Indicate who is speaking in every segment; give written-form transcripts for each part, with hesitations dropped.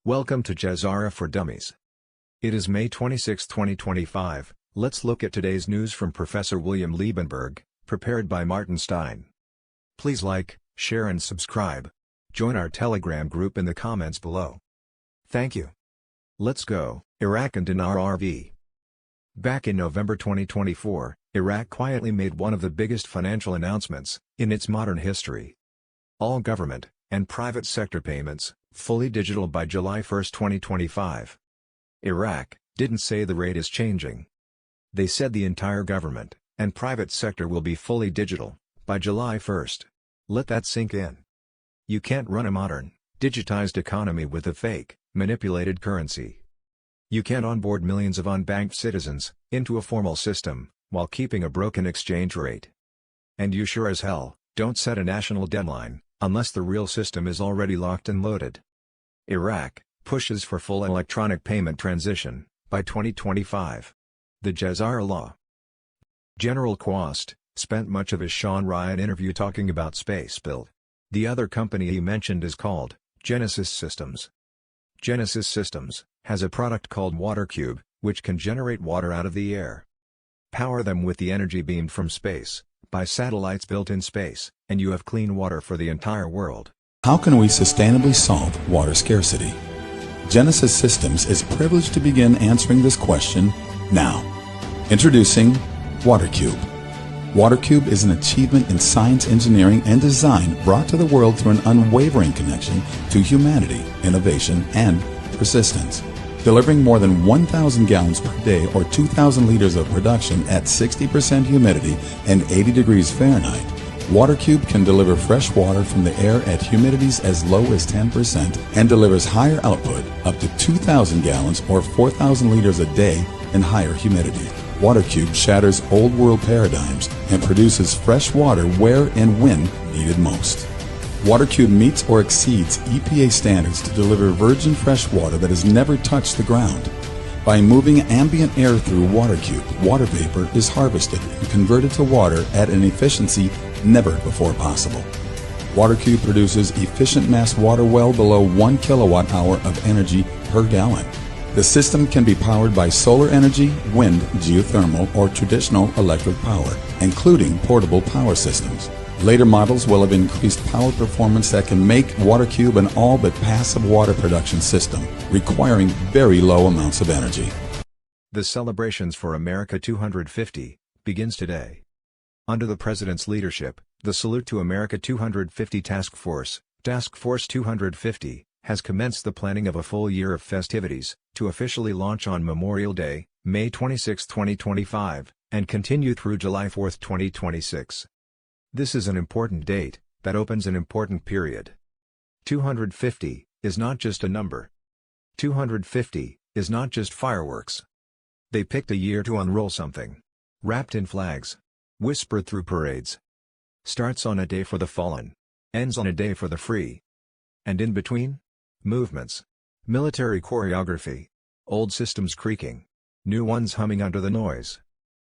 Speaker 1: Welcome to GESARA for Dummies. It is May 26, 2025. Let's look at today's news from Professor William Liebenberg, prepared by Martin Stein. Please like, share and subscribe. Join our Telegram group in the comments below. Thank you. Let's go. Iraq and Dinar RV. Back in November 2024, Iraq quietly made one of the biggest financial announcements in its modern history. All government and private sector payments fully digital by July 1, 2025. Iraq didn't say the rate is changing. They said the entire government and private sector will be fully digital by July 1. Let that sink in. You can't run a modern, digitized economy with a fake, manipulated currency. You can't onboard millions of unbanked citizens into a formal system while keeping a broken exchange rate. And you sure as hell don't set a national deadline unless the real system is already locked and loaded. Iraq pushes for full electronic payment transition by 2025. The GESARA Law. General Quast spent much of his Sean Ryan interview talking about space build. The other company he mentioned is called Genesis Systems. Genesis Systems has a product called WaterCube, which can generate water out of the air. Power them with the energy beamed from space by satellites built in space, and you have clean water for the entire world.
Speaker 2: How can we sustainably solve water scarcity? Genesis Systems is privileged to begin answering this question now. Introducing WaterCube. WaterCube is an achievement in science, engineering, and design brought to the world through an unwavering connection to humanity, innovation, and persistence. Delivering more than 1,000 gallons per day or 2,000 liters of production at 60% humidity and 80 degrees Fahrenheit, WaterCube can deliver fresh water from the air at humidities as low as 10% and delivers higher output up to 2,000 gallons or 4,000 liters a day in higher humidity. WaterCube shatters old world paradigms and produces fresh water where and when needed most. WaterCube meets or exceeds EPA standards to deliver virgin fresh water that has never touched the ground. By moving ambient air through WaterCube, water vapor is harvested and converted to water at an efficiency never before possible. WaterCube produces efficient mass water well below 1 kilowatt hour of energy per gallon. The system can be powered by solar energy, wind, geothermal, or traditional electric power, including portable power systems. Later models will have increased power performance that can make WaterCube an all but passive water production system, requiring very low amounts of energy.
Speaker 1: The celebrations for America 250 begins today. Under the President's leadership, the Salute to America 250 Task Force 250, has commenced the planning of a full year of festivities, to officially launch on Memorial Day, May 26, 2025, and continue through July 4, 2026. This is an important date that opens an important period. 250 is not just a number. 250 is not just fireworks. They picked a year to unroll something. Wrapped in flags. Whispered through parades. Starts on a day for the fallen. Ends on a day for the free. And in between? Movements. Military choreography. Old systems creaking. New ones humming under the noise.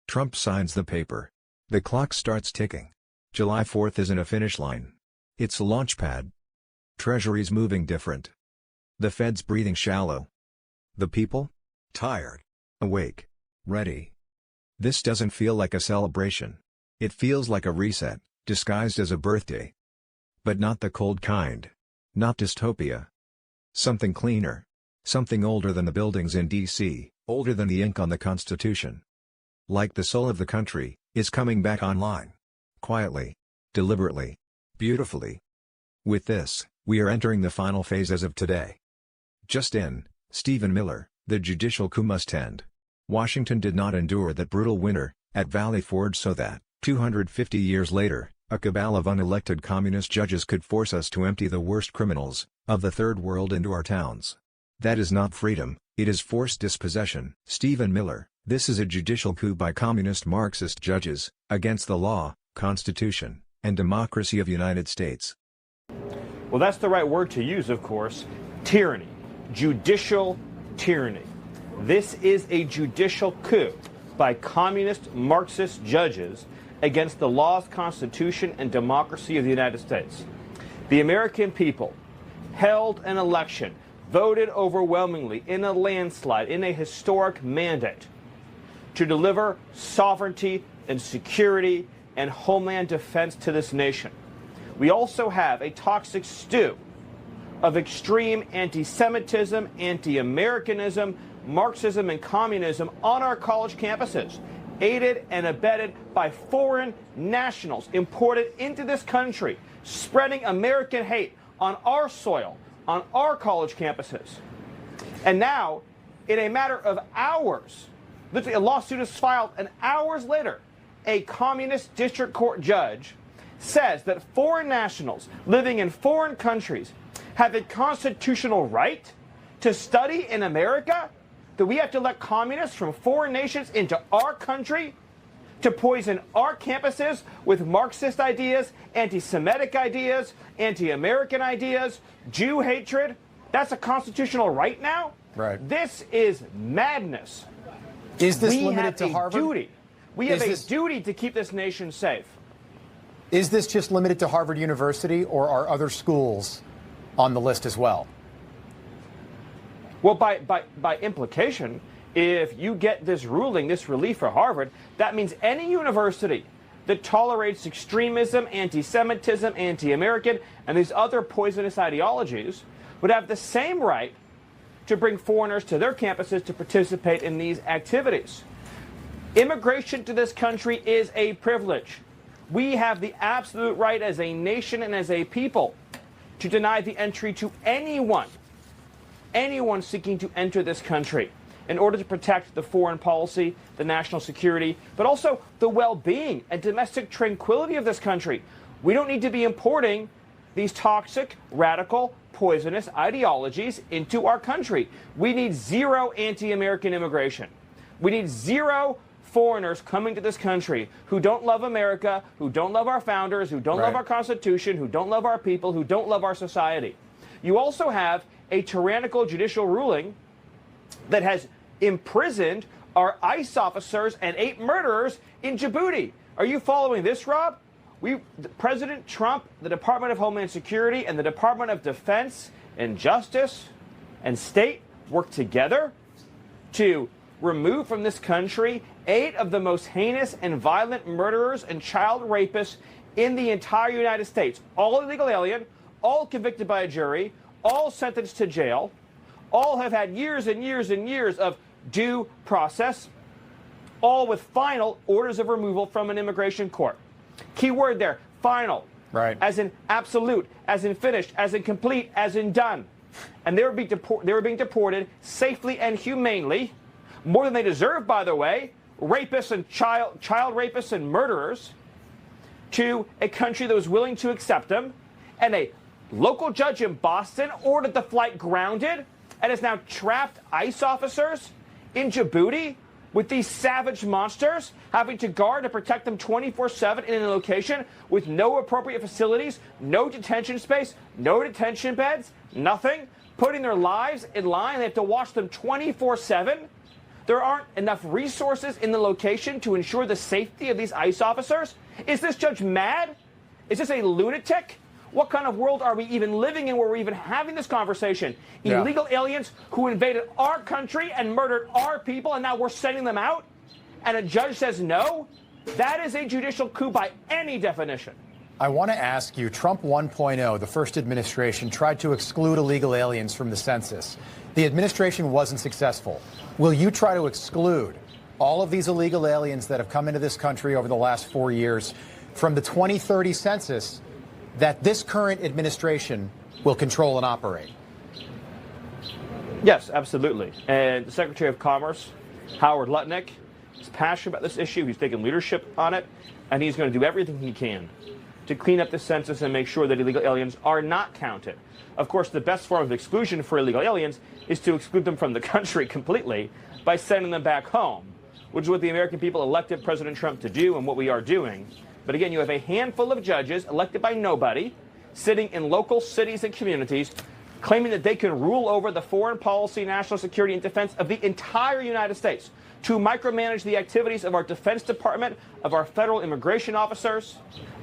Speaker 1: Trump signs the paper. The clock starts ticking. July 4th isn't a finish line. It's a launch pad. Treasury's moving different. The Fed's breathing shallow. The people? Tired. Awake. Ready. This doesn't feel like a celebration. It feels like a reset, disguised as a birthday. But not the cold kind. Not dystopia. Something cleaner. Something older than the buildings in D.C., older than the ink on the Constitution. Like the soul of the country, is coming back online. Quietly. Deliberately. Beautifully. With this, we are entering the final phase as of today. Just in, Stephen Miller, the judicial coup must end. Washington did not endure that brutal winter at Valley Forge so that, 250 years later, a cabal of unelected communist judges could force us to empty the worst criminals of the Third World into our towns. That is not freedom, it is forced dispossession. Stephen Miller, this is a judicial coup by communist Marxist judges, against the law, Constitution, and democracy of the United States.
Speaker 3: Well, that's the right word to use, of course. Tyranny. Judicial tyranny. This is a judicial coup by communist Marxist judges against the laws, Constitution, and democracy of the United States. The American people held an election voted overwhelmingly in a landslide, in a historic mandate, to deliver sovereignty and security and homeland defense to this nation. We also have a toxic stew of extreme anti-Semitism, anti-Americanism, Marxism, and communism on our college campuses, aided and abetted by foreign nationals imported into this country, spreading American hate on our soil, on our college campuses. And now, in a matter of hours, literally a lawsuit is filed, and hours later, a communist district court judge says that foreign nationals living in foreign countries have a constitutional right to study in America, that we have to let communists from foreign nations into our country to poison our campuses with Marxist ideas, anti-Semitic ideas, anti-American ideas, Jew hatred. That's a constitutional right now?
Speaker 4: Right.
Speaker 3: This is madness.
Speaker 4: Is this limited to Harvard?
Speaker 3: We have a duty to keep this nation safe.
Speaker 4: Is this just limited to Harvard University, or are other schools on the list as well?
Speaker 3: Well, by implication, if you get this ruling, this relief for Harvard, that means any university that tolerates extremism, anti-Semitism, anti-American, and these other poisonous ideologies would have the same right to bring foreigners to their campuses to participate in these activities. Immigration to this country is a privilege. We have the absolute right as a nation and as a people to deny the entry to anyone seeking to enter this country in order to protect the foreign policy, the national security, but also the well-being and domestic tranquility of this country. We don't need to be importing these toxic, radical, poisonous ideologies into our country. We need zero anti-American immigration. We need zero foreigners coming to this country who don't love America, who don't love our founders, who don't love our Constitution, who don't love our people, who don't love our society. You also have a tyrannical judicial ruling that has imprisoned our ICE officers and 8 murderers in Djibouti. Are you following this, Rob? President Trump, the Department of Homeland Security, and the Department of Defense and Justice and State worked together to remove from this country 8 of the most heinous and violent murderers and child rapists in the entire United States. All illegal alien, all convicted by a jury, all sentenced to jail, all have had years and years and years of due process, all with final orders of removal from an immigration court. Key word there, final.
Speaker 4: Right.
Speaker 3: As in absolute, as in finished, as in complete, as in done. And they were being deported safely and humanely, more than they deserve, by the way, rapists and child rapists and murderers, to a country that was willing to accept them. And a local judge in Boston ordered the flight grounded and has now trapped ICE officers in Djibouti with these savage monsters, having to guard and protect them 24/7 in a location with no appropriate facilities, no detention space, no detention beds, nothing, putting their lives in line. They have to watch them 24/7. There aren't enough resources in the location to ensure the safety of these ICE officers. Is this judge mad? Is this a lunatic? What kind of world are we even living in where we're even having this conversation?
Speaker 4: Yeah.
Speaker 3: Illegal aliens who invaded our country and murdered our people, and now we're sending them out? And a judge says no? That is a judicial coup by any definition.
Speaker 4: I want to ask you, Trump 1.0, the first administration, tried to exclude illegal aliens from the census. The administration wasn't successful. Will you try to exclude all of these illegal aliens that have come into this country over the last 4 years from the 2030 census that this current administration will control and operate?
Speaker 3: Yes, absolutely. And the Secretary of Commerce, Howard Lutnick, is passionate about this issue. He's taken leadership on it, and he's going to do everything he can to clean up the census and make sure that illegal aliens are not counted. Of course, the best form of exclusion for illegal aliens is to exclude them from the country completely by sending them back home, which is what the American people elected President Trump to do and what we are doing. But again, you have a handful of judges elected by nobody sitting in local cities and communities claiming that they can rule over the foreign policy, national security, and defense of the entire United States, to micromanage the activities of our Defense Department, of our federal immigration officers,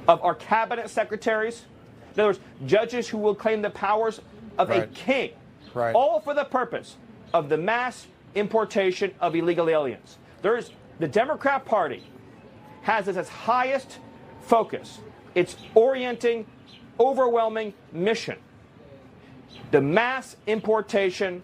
Speaker 3: of our cabinet secretaries. In other words, judges who will claim the powers of a king,
Speaker 4: Right.
Speaker 3: All for the purpose of the mass importation of illegal aliens. The Democrat Party has as its highest focus, its orienting, overwhelming mission, the mass importation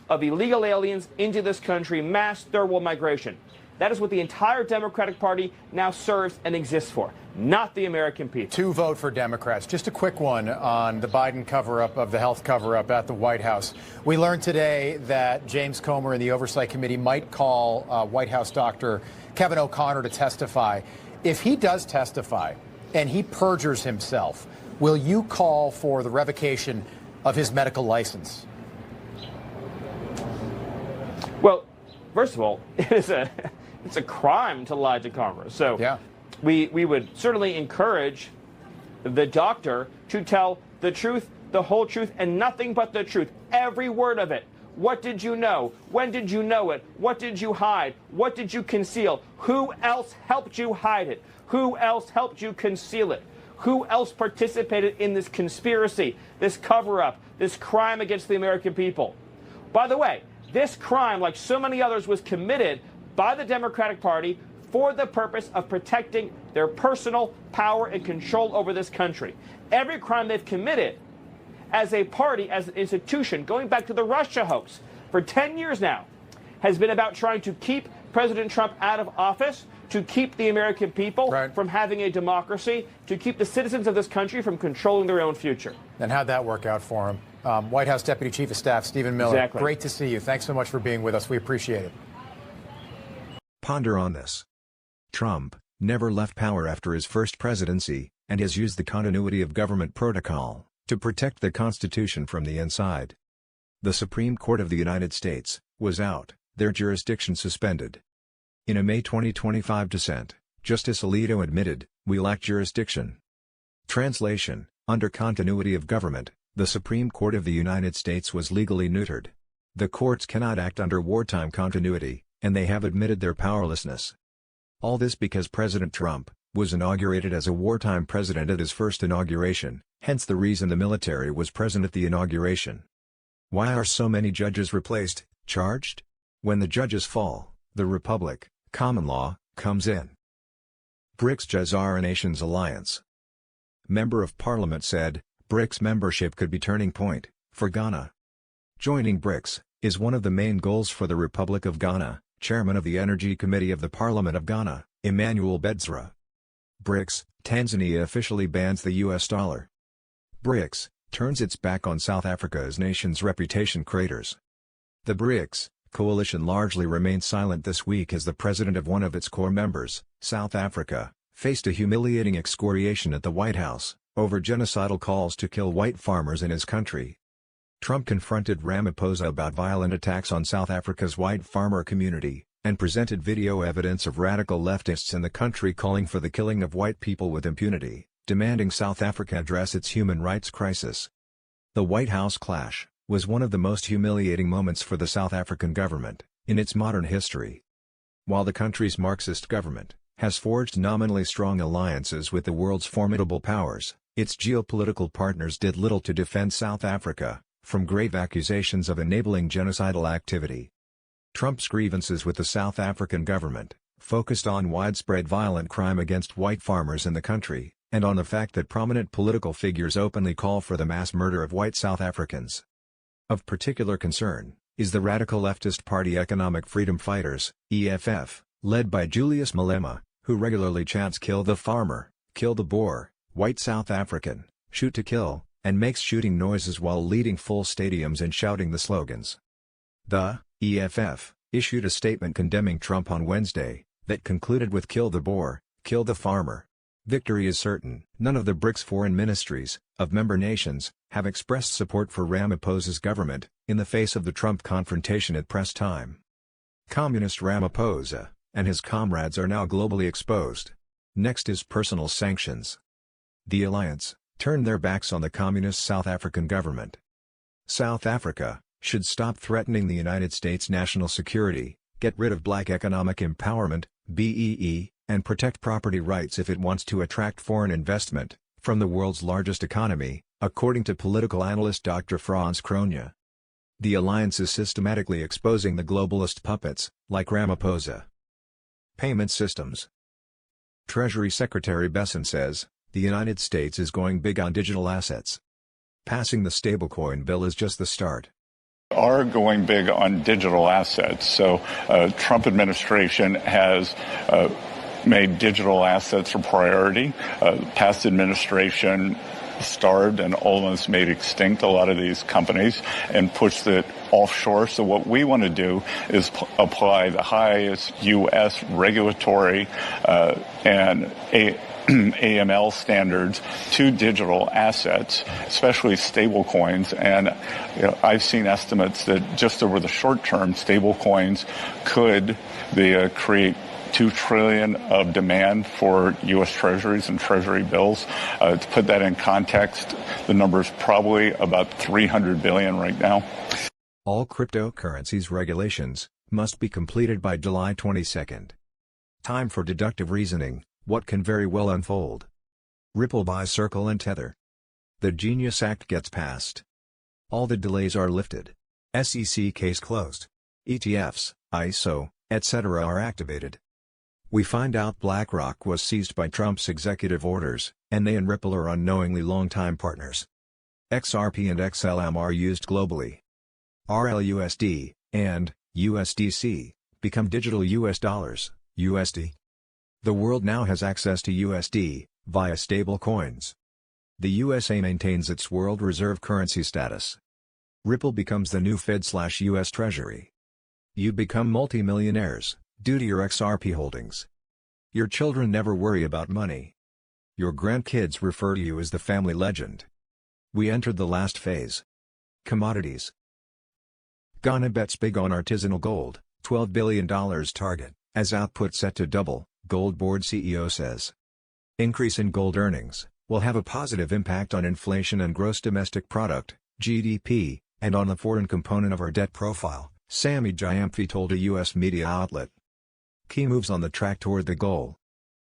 Speaker 3: of illegal aliens into this country, mass third world migration. That is what the entire Democratic Party now serves and exists for, not the American people.
Speaker 4: To vote for Democrats. Just a quick one on the Biden cover-up of the health cover-up at the White House. We learned today that James Comer and the Oversight Committee might call White House Dr. Kevin O'Connor to testify. If he does testify and he perjures himself, will you call for the revocation of his medical license?
Speaker 3: Well, first of all, it's a crime to lie to Congress. So
Speaker 4: yeah.
Speaker 3: we would certainly encourage the doctor to tell the truth, the whole truth, and nothing but the truth. Every word of it. What did you know? When did you know it? What did you hide? What did you conceal? Who else helped you hide it? Who else helped you conceal it? Who else participated in this conspiracy, this cover-up, this crime against the American people? By the way, this crime, like so many others, was committed by the Democratic Party for the purpose of protecting their personal power and control over this country. Every crime they've committed as a party, as an institution, going back to the Russia hoax for 10 years now, has been about trying to keep President Trump out of office, to keep the American people from having a democracy, to keep the citizens of this country from controlling their own future.
Speaker 4: And how'd that work out for him? White House Deputy Chief of Staff Stephen Miller,
Speaker 3: exactly.
Speaker 4: Great to see you. Thanks so much for being with us. We appreciate it.
Speaker 1: Ponder on this. Trump never left power after his first presidency, and has used the continuity of government protocol to protect the Constitution from the inside. The Supreme Court of the United States was out, their jurisdiction suspended. In a May 2025 dissent, Justice Alito admitted, "We lack jurisdiction." Translation: under continuity of government, the Supreme Court of the United States was legally neutered. The courts cannot act under wartime continuity, and they have admitted their powerlessness. All this because President Trump was inaugurated as a wartime president at his first inauguration, hence the reason the military was present at the inauguration. Why are so many judges replaced, charged? When the judges fall, the republic, common law, comes in. BRICS GESARA Nations Alliance. Member of Parliament said, BRICS membership could be turning point for Ghana. Joining BRICS is one of the main goals for the Republic of Ghana, Chairman of the Energy Committee of the Parliament of Ghana, Emmanuel Bedzra. BRICS, Tanzania officially bans the US dollar. BRICS turns its back on South Africa as nation's reputation craters. The BRICS coalition largely remained silent this week as the president of one of its core members, South Africa, faced a humiliating excoriation at the White House over genocidal calls to kill white farmers in his country. Trump confronted Ramaphosa about violent attacks on South Africa's white farmer community, and presented video evidence of radical leftists in the country calling for the killing of white people with impunity, demanding South Africa address its human rights crisis. The White House clash was one of the most humiliating moments for the South African government in its modern history. While the country's Marxist government has forged nominally strong alliances with the world's formidable powers, its geopolitical partners did little to defend South Africa from grave accusations of enabling genocidal activity. Trump's grievances with the South African government focused on widespread violent crime against white farmers in the country, and on the fact that prominent political figures openly call for the mass murder of white South Africans. Of particular concern is the radical leftist party Economic Freedom Fighters, EFF, led by Julius Malema, who regularly chants "Kill the farmer, kill the Boer, white South African, shoot to kill," and makes shooting noises while leading full stadiums and shouting the slogans. The EFF issued a statement condemning Trump on Wednesday that concluded with "Kill the Boer, kill the farmer. Victory is certain." None of the BRICS foreign ministries of member nations have expressed support for Ramaphosa's government in the face of the Trump confrontation at press time. Communist Ramaphosa and his comrades are now globally exposed. Next is personal sanctions. The alliance turned their backs on the communist South African government. South Africa should stop threatening the United States' national security, get rid of black economic empowerment, BEE, and protect property rights if it wants to attract foreign investment from the world's largest economy, according to political analyst Dr. Franz Kronia. The alliance is systematically exposing the globalist puppets, like Ramaphosa. Payment systems. Treasury Secretary Bessent says, the United States is going big on digital assets. Passing the stablecoin bill is just the start.
Speaker 5: Are going big on digital assets. So Trump administration has made digital assets a priority. Past administration starved and almost made extinct a lot of these companies and pushed it offshore. So what we want to do is apply the highest U.S. regulatory and AML standards to digital assets, especially stable coins. And I've seen estimates that just over the short term, stable coins could create $2 trillion of demand for U.S. Treasuries and Treasury bills. To put that in context, the number is probably about $300 billion right now.
Speaker 1: All cryptocurrencies regulations must be completed by July 22. Time for deductive reasoning. What can very well unfold? Ripple buys Circle and Tether. The Genius Act gets passed. All the delays are lifted. SEC case closed. ETFs, ISO, etc. are activated. We find out BlackRock was seized by Trump's executive orders, and they and Ripple are unknowingly longtime partners. XRP and XLM are used globally. RLUSD, and USDC, become digital US dollars, USD. The world now has access to USD, via stable coins. The USA maintains its world reserve currency status. Ripple becomes the new Fed/US Treasury. You become multimillionaires, due to your XRP holdings. Your children never worry about money. Your grandkids refer to you as the family legend. We entered the last phase. Commodities. Ghana bets big on artisanal gold, $12 billion target, as output set to double, Gold Board CEO says. Increase in gold earnings will have a positive impact on inflation and gross domestic product, GDP, and on the foreign component of our debt profile, Sami Gyamfi told a U.S. media outlet. Key moves on the track toward the goal.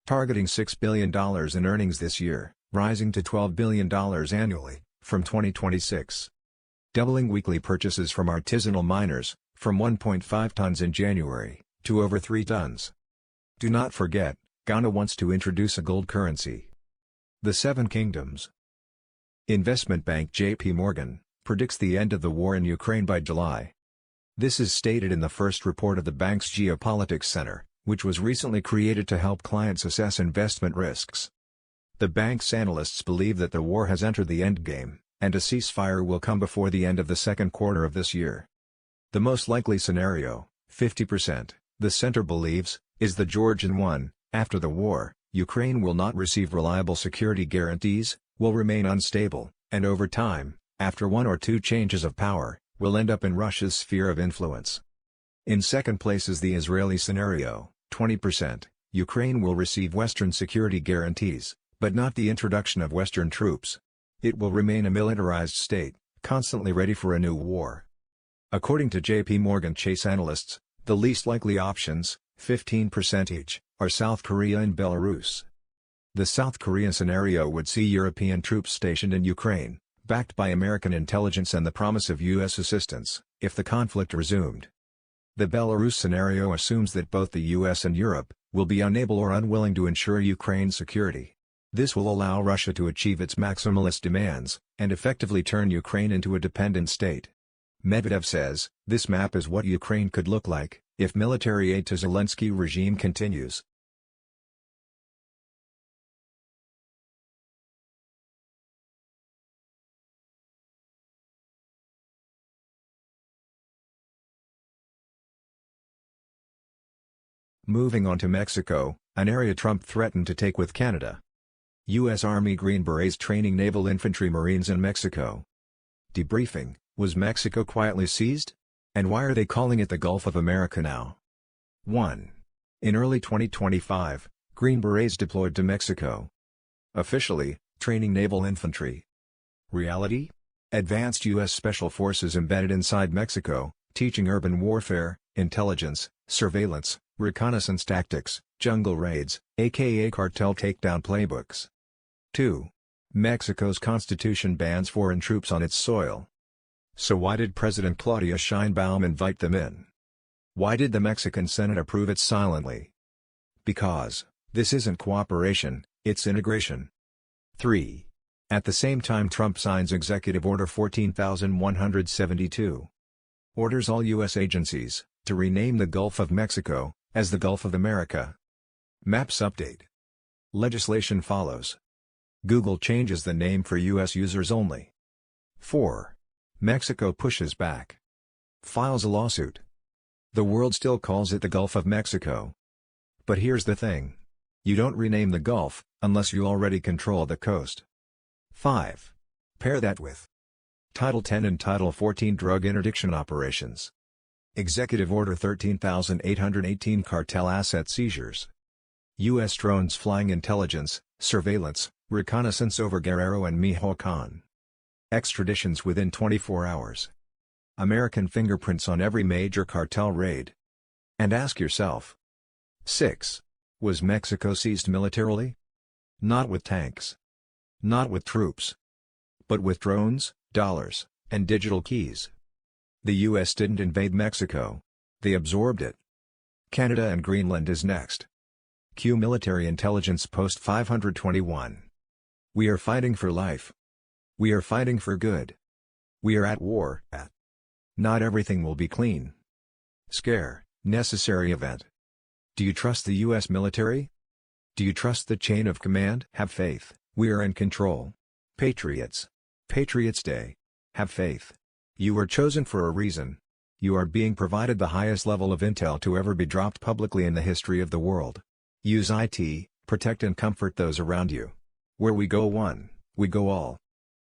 Speaker 1: Targeting $6 billion in earnings this year, rising to $12 billion annually, from 2026. Doubling weekly purchases from artisanal miners, from 1.5 tons in January, to over 3 tons. Do not forget, Ghana wants to introduce a gold currency. The Seven Kingdoms. Investment bank JPMorgan predicts the end of the war in Ukraine by July. This is stated in the first report of the bank's Geopolitics Center, which was recently created to help clients assess investment risks. The bank's analysts believe that the war has entered the endgame, and a ceasefire will come before the end of the second quarter of this year. The most likely scenario, 50%, the center believes, is the Georgian one. After the war, Ukraine will not receive reliable security guarantees, will remain unstable, and over time, after 1 or 2 changes of power, will end up in Russia's sphere of influence. In second place is the Israeli scenario, 20%, Ukraine will receive Western security guarantees, but not the introduction of Western troops. It will remain a militarized state, constantly ready for a new war. According to JPMorgan Chase analysts, the least likely options, 15% each, are South Korea and Belarus. The South Korean scenario would see European troops stationed in Ukraine, backed by American intelligence and the promise of U.S. assistance, if the conflict resumed. The Belarus scenario assumes that both the U.S. and Europe will be unable or unwilling to ensure Ukraine's security. This will allow Russia to achieve its maximalist demands, and effectively turn Ukraine into a dependent state. Medvedev says, this map is what Ukraine could look like, if military aid to Zelensky regime continues. Moving on to Mexico, an area Trump threatened to take with Canada. U.S. Army Green Berets training naval infantry Marines in Mexico. Debriefing, was Mexico quietly seized? And why are they calling it the Gulf of America now? 1. In early 2025, Green Berets deployed to Mexico. Officially, training naval infantry. Reality? Advanced U.S. Special Forces embedded inside Mexico, teaching urban warfare, intelligence, surveillance, reconnaissance tactics, jungle raids, aka cartel takedown playbooks. 2. Mexico's constitution bans foreign troops on its soil. So why did President Claudia Sheinbaum invite them in? Why did the Mexican Senate approve it silently? Because this isn't cooperation, it's integration. 3. At the same time Trump signs Executive Order 14,172. Orders all U.S. agencies to rename the Gulf of Mexico as the Gulf of America. Maps update. Legislation follows. Google changes the name for U.S. users only. 4. Mexico pushes back. Files a lawsuit. The world still calls it the Gulf of Mexico. But here's the thing. You don't rename the Gulf unless you already control the coast. 5. Pair that with Title 10 and Title 14 drug interdiction operations. Executive Order 13,818 cartel asset seizures. U.S. drones flying intelligence, surveillance, reconnaissance over Guerrero and Michoacán. Extraditions within 24 hours. American fingerprints on every major cartel raid. And ask yourself. 6. Was Mexico seized militarily? Not with tanks. Not with troops. But with drones, dollars, and digital keys. The U.S. didn't invade Mexico. They absorbed it. Canada and Greenland is next. Q Military Intelligence Post 521. We are fighting for life. We are fighting for good. We are at war. Not everything will be clean. Scare, necessary event. Do you trust the U.S. military? Do you trust the chain of command? Have faith, we are in control. Patriots. Patriots Day. Have faith. You were chosen for a reason. You are being provided the highest level of intel to ever be dropped publicly in the history of the world. Use IT, protect and comfort those around you. Where we go one, we go all.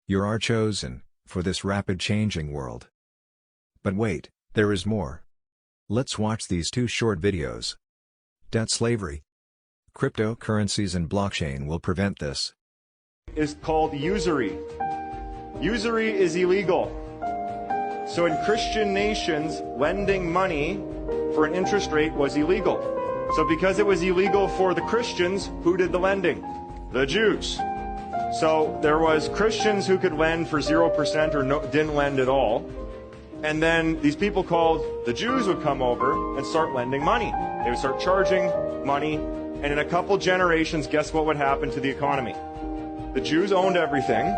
Speaker 1: You are chosen for this rapid changing world. But wait, there is more. Let's watch these 2 short videos. Debt slavery. Cryptocurrencies and blockchain will prevent this.
Speaker 3: Is called usury. Usury is illegal. So in Christian nations, lending money for an interest rate was illegal. So because it was illegal for the Christians, who did the lending? The Jews. So there was Christians who could lend for 0% or didn't lend at all. And then these people called the Jews would come over and start lending money. They would start charging money. And in a couple generations, guess what would happen to the economy? The Jews owned everything.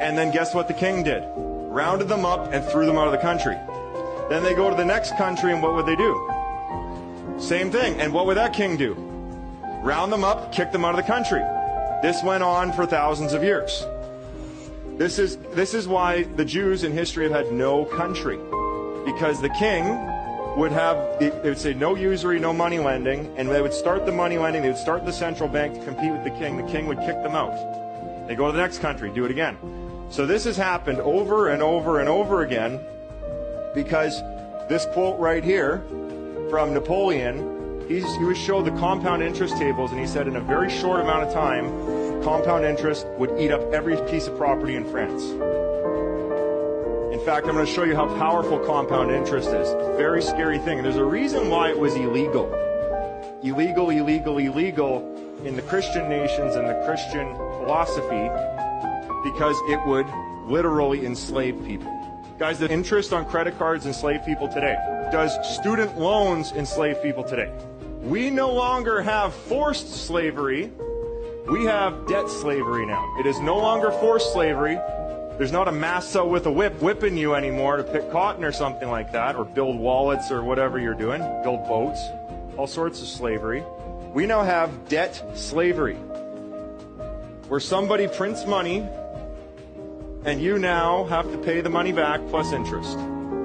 Speaker 3: And then guess what the king did? Rounded them up and threw them out of the country. Then they go to the next country and what would they do? Same thing. And what would that king do? Round them up, kick them out of the country. This went on for thousands of years. This is why the Jews in history have had no country. Because the king would they would say no usury, no money lending, and they would start the money lending, they would start the central bank to compete with the king would kick them out. They go to the next country, do it again. So this has happened over and over and over again because this quote right here from Napoleon, he was showed the compound interest tables and he said in a very short amount of time, compound interest would eat up every piece of property in France. In fact, I'm going to show you how powerful compound interest is. Very scary thing. And there's a reason why it was illegal. Illegal in the Christian nations and the Christian philosophy because it would literally enslave people. Guys, the interest on credit cards enslave people today. Does student loans enslave people today? We no longer have forced slavery. We have debt slavery now. It is no longer forced slavery. There's not a massa with a whip whipping you anymore to pick cotton or something like that, or build wallets or whatever you're doing, build boats, all sorts of slavery. We now have debt slavery, where somebody prints money and you now have to pay the money back plus interest.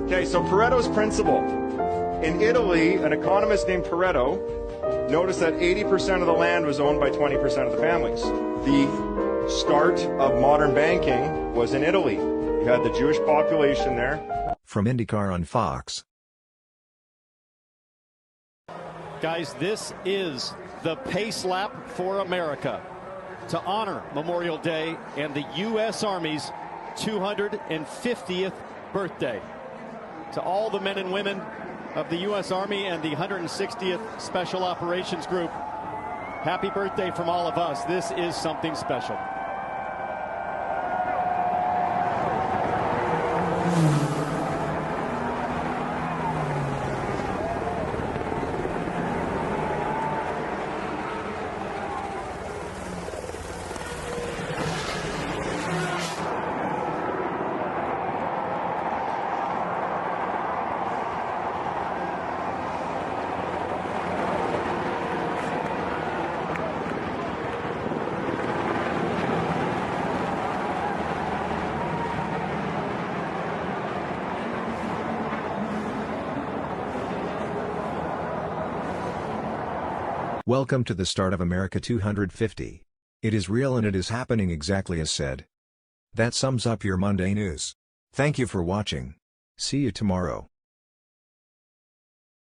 Speaker 3: Okay, so Pareto's principle. In Italy, an economist named Pareto noticed that 80% of the land was owned by 20% of the families. The start of modern banking was in Italy. You had the Jewish population there.
Speaker 1: From IndyCar on Fox.
Speaker 6: Guys, this is the pace lap for America to honor Memorial Day and the U.S. Army's 250th birthday. To all the men and women of the U.S. Army and the 160th Special Operations Group, happy birthday from all of us. This is something special.
Speaker 1: Welcome to the start of America 250. It is real and it is happening exactly as said. That sums up your Monday news. Thank you for watching. See you tomorrow.